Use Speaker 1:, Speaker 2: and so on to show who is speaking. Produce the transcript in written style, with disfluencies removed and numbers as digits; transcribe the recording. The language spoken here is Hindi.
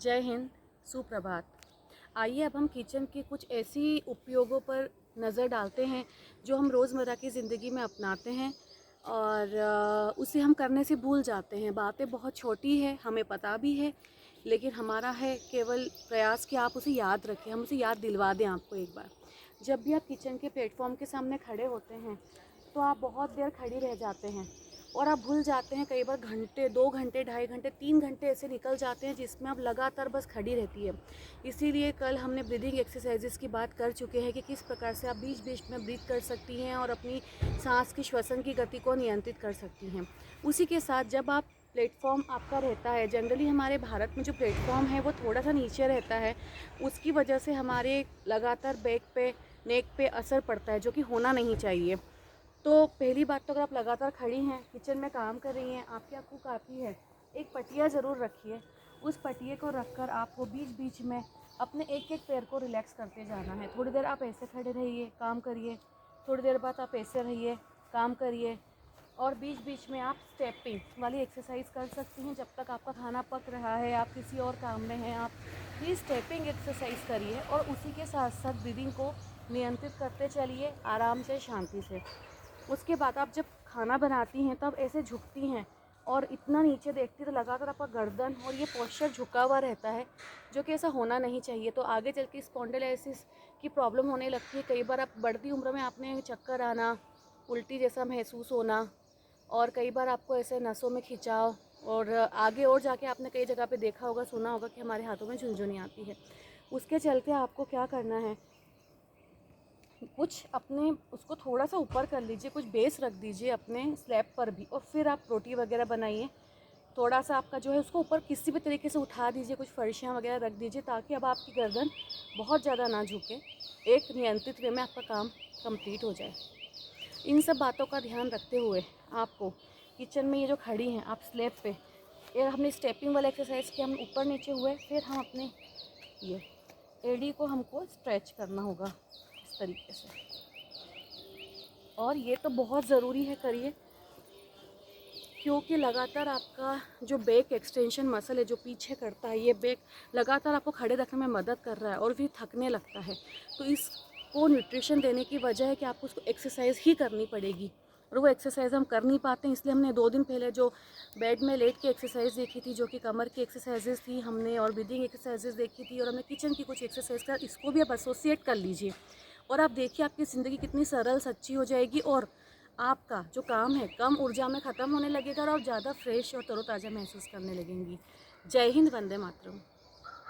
Speaker 1: जय हिंद, सुप्रभात। आइए अब हम किचन के कुछ ऐसी उपयोगों पर नज़र डालते हैं जो हम रोज़मर्रा की ज़िंदगी में अपनाते हैं और उसे हम करने से भूल जाते हैं। बातें बहुत छोटी है, हमें पता भी है, लेकिन हमारा है केवल प्रयास कि आप उसे याद रखें, हम उसे याद दिलवा दें आपको एक बार। जब भी आप किचन के प्लेटफॉर्म के सामने खड़े होते हैं तो आप बहुत देर खड़ी रह जाते हैं और आप भूल जाते हैं। कई बार घंटे, 2 घंटे, 2.5 घंटे, 3 घंटे ऐसे निकल जाते हैं जिसमें आप लगातार बस खड़ी रहती है। इसीलिए कल हमने ब्रीदिंग एक्सरसाइजेस की बात कर चुके हैं कि किस प्रकार से आप बीच बीच में ब्रीथ कर सकती हैं और अपनी सांस की श्वसन की गति को नियंत्रित कर सकती हैं। उसी के साथ जब आप प्लेटफॉर्म आपका रहता है, जनरली हमारे भारत में जो प्लेटफॉर्म है वो थोड़ा सा नीचे रहता है, उसकी वजह से हमारे लगातार बैक पे, नेक पे असर पड़ता है, जो कि होना नहीं चाहिए। तो पहली बात तो अगर आप लगातार खड़ी हैं, किचन में काम कर रही हैं, आपके आपको काफ़ी है, एक पटिया ज़रूर रखिए। उस पटिए को रखकर आपको बीच बीच में अपने एक एक पैर को रिलैक्स करते जाना है। थोड़ी देर आप ऐसे खड़े रहिए, काम करिए, थोड़ी देर बाद आप ऐसे रहिए, काम करिए, और बीच बीच में आप स्टेपिंग वाली एक्सरसाइज कर सकती हैं। जब तक आपका खाना पक रहा है, आप किसी और काम में हैं, आप प्लीज़ स्टेपिंग एक्सरसाइज करिए और उसी के साथ साथ ब्रीदिंग को नियंत्रित करते चलिए, आराम से, शांति से। उसके बाद आप जब खाना बनाती हैं तब ऐसे झुकती हैं और इतना नीचे देखती, तो लगातार आपका गर्दन और ये पोस्चर झुका हुआ रहता है, जो कि ऐसा होना नहीं चाहिए। तो आगे चल के स्पॉन्डिलाइसिस की प्रॉब्लम होने लगती है। कई बार आप बढ़ती उम्र में आपने चक्कर आना, उल्टी जैसा महसूस होना, और कई बार आपको ऐसे नसों में खिंचाव, और आगे और जाके आपने कई जगह पे देखा होगा, सुना होगा कि हमारे हाथों में झुनझुनी आती है। उसके चलते आपको क्या करना है, कुछ अपने उसको थोड़ा सा ऊपर कर लीजिए, कुछ बेस रख दीजिए अपने स्लैब पर भी, और फिर आप रोटी वगैरह बनाइए। थोड़ा सा आपका जो है उसको ऊपर किसी भी तरीके से उठा दीजिए, कुछ फर्शियाँ वगैरह रख दीजिए, ताकि अब आपकी गर्दन बहुत ज़्यादा ना झुके, एक नियंत्रित वे में आपका काम कंप्लीट हो जाए। इन सब बातों का ध्यान रखते हुए आपको किचन में ये जो खड़ी हैं आप स्लैब पे, ये हमने स्टेपिंग वाला एक्सरसाइज किया, हम ऊपर नीचे हुए, फिर हम अपने ये एडी को हमको स्ट्रेच करना होगा इस तरीके से। और ये तो बहुत ज़रूरी है, करिए, क्योंकि लगातार आपका जो बैक एक्सटेंशन मसल है, जो पीछे करता है, ये बैक लगातार आपको खड़े रखने में मदद कर रहा है और फिर थकने लगता है। तो इसको न्यूट्रिशन देने की वजह है कि आपको उसको एक्सरसाइज ही करनी पड़ेगी, और वो एक्सरसाइज हम कर नहीं पाते हैं। इसलिए हमने 2 दिन पहले जो बेड में लेट की एक्सरसाइज देखी थी, जो कि कमर की एक्सरसाइजेज थी हमने, और ब्रीदिंग एक्सरसाइजेज देखी थी, और हमने किचन की कुछ एक्सरसाइज का, इसको भी आप एसोसिएट कर लीजिए और आप देखिए आपकी ज़िंदगी कितनी सरल, सच्ची हो जाएगी, और आपका जो काम है कम ऊर्जा में ख़त्म होने लगेगा और आप ज़्यादा फ्रेश और तरोताज़ा महसूस करने लगेंगी। जय हिंद, वंदे मातरम।